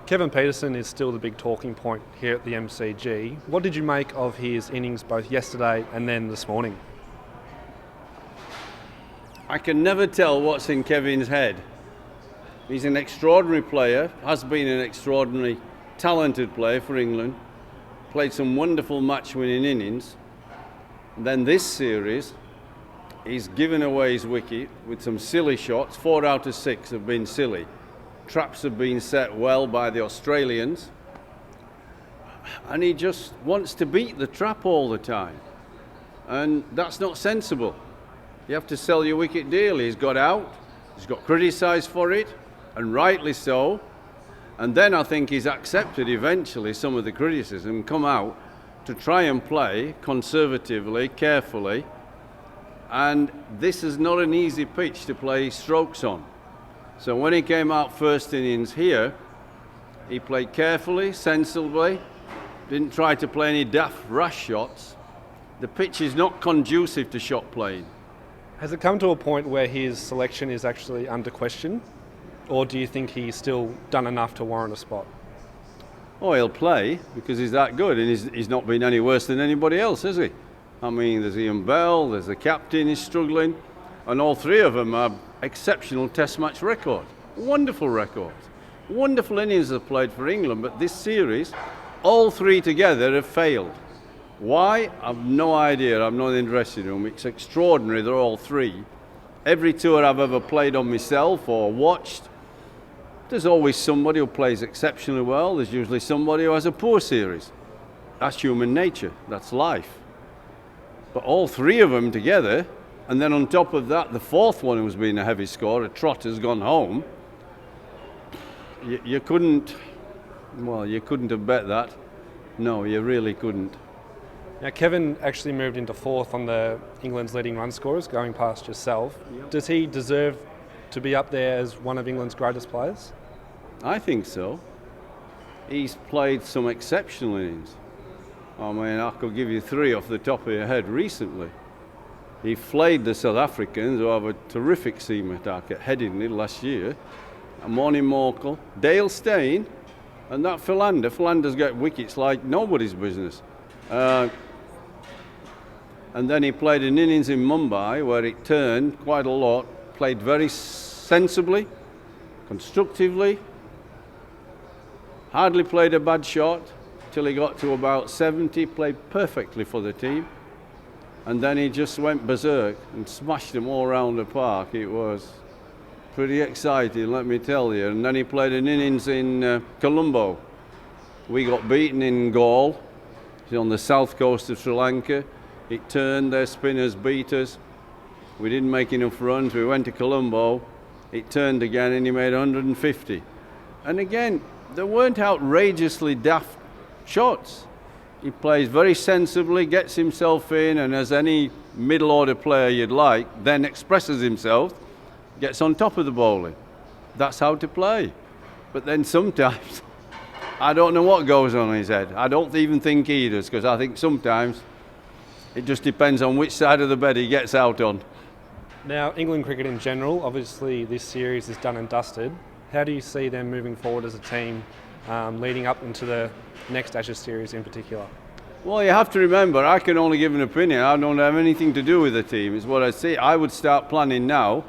Kevin Peterson is still the big talking point here at the MCG. What did you make of his innings both yesterday and then this morning? I can never tell what's in Kevin's head. He's an extraordinary player, has been an extraordinarily talented player for England, played some wonderful match-winning innings. And then this series, he's given away his wicket with some silly shots. 4 out of 6 have been silly. Traps have been set well by the Australians. And he just wants to beat the trap all the time. And that's not sensible. You have to sell your wicket dearly. He's got out, he's got criticised for it, and rightly so. And then I think he's accepted eventually some of the criticism and come out to try and play conservatively, carefully. And this is not an easy pitch to play strokes on. So when he came out first innings here, he played carefully, sensibly, didn't try to play any daft rush shots. The pitch is not conducive to shot playing. Has it come to a point where his selection is actually under question? Or do you think he's still done enough to warrant a spot? Oh, he'll play because he's that good, and he's not been any worse than anybody else, has he? I mean, there's Ian Bell, there's the captain, he's struggling, and all three of them have exceptional test match record. Wonderful record. Wonderful innings they've played for England, but this series, all three together have failed. Why? I've no idea. I'm not interested in them. It's extraordinary they're all three. Every tour I've ever played on myself or watched, there's always somebody who plays exceptionally well. There's usually somebody who has a poor series. That's human nature. That's life. But all three of them together, and then on top of that, the fourth one who's been a heavy scorer, Trott, has gone home. You couldn't have bet that. No, you really couldn't. Now, Kevin actually moved into fourth on the England's leading run scorers, going past yourself. Yep. Does he deserve to be up there as one of England's greatest players? I think so. He's played some exceptional innings. I mean, I could give you 3 off the top of your head recently. He flayed the South Africans, who have a terrific seam attack at Headingley last year. Morning Morkel, Dale Steyn, and that Philander. Philander's got wickets like nobody's business. And then he played an innings in Mumbai where it turned quite a lot, played very sensibly, constructively, hardly played a bad shot till he got to about 70, played perfectly for the team, and then he just went berserk and smashed them all around the park. It was pretty exciting, let me tell you. And then he played an innings in Colombo. We got beaten in Galle. He's on the south coast of Sri Lanka. It turned, their spinners beat us. We didn't make enough runs. We went to Colombo. It turned again and he made 150. And again, there weren't outrageously daft shots. He plays very sensibly, gets himself in, and as any middle order player you'd like, then expresses himself, gets on top of the bowling. That's how to play. But then sometimes, I don't know what goes on in his head. I don't even think he does, because I think sometimes it just depends on which side of the bed he gets out on. Now, England cricket in general, obviously this series is done and dusted. How do you see them moving forward as a team, leading up into the next Ashes series in particular? Well, you have to remember, I can only give an opinion. I don't have anything to do with the team. It's what I say. I would start planning now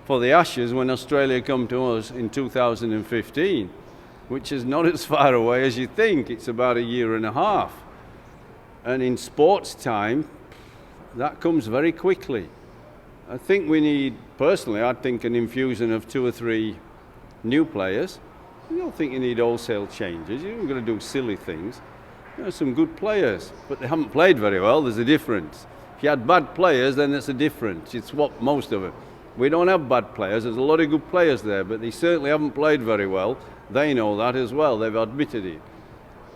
for the Ashes when Australia come to us in 2015, which is not as far away as you think. It's about a year and a half. And in sports time, that comes very quickly. I think we need, personally, I think an infusion of 2 or 3 new players. I don't think you need wholesale changes. You're not going to do silly things. There are some good players, but they haven't played very well. There's a difference. If you had bad players, then there's a difference. It's what most of it. We don't have bad players. There's a lot of good players there, but they certainly haven't played very well. They know that as well. They've admitted it.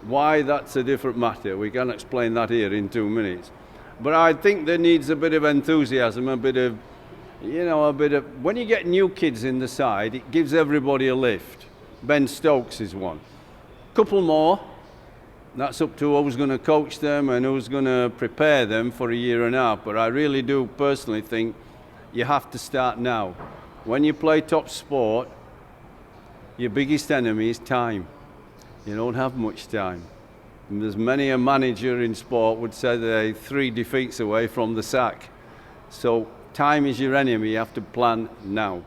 Why, that's a different matter. We can't explain that here in 2 minutes. But I think there needs a bit of enthusiasm, a bit of, when you get new kids in the side, it gives everybody a lift. Ben Stokes is one. Couple more. That's up to who's going to coach them and who's going to prepare them for a year and a half. But I really do personally think you have to start now. When you play top sport, your biggest enemy is time. You don't have much time. And there's many a manager in sport would say they're 3 defeats away from the sack. So time is your enemy. You have to plan now.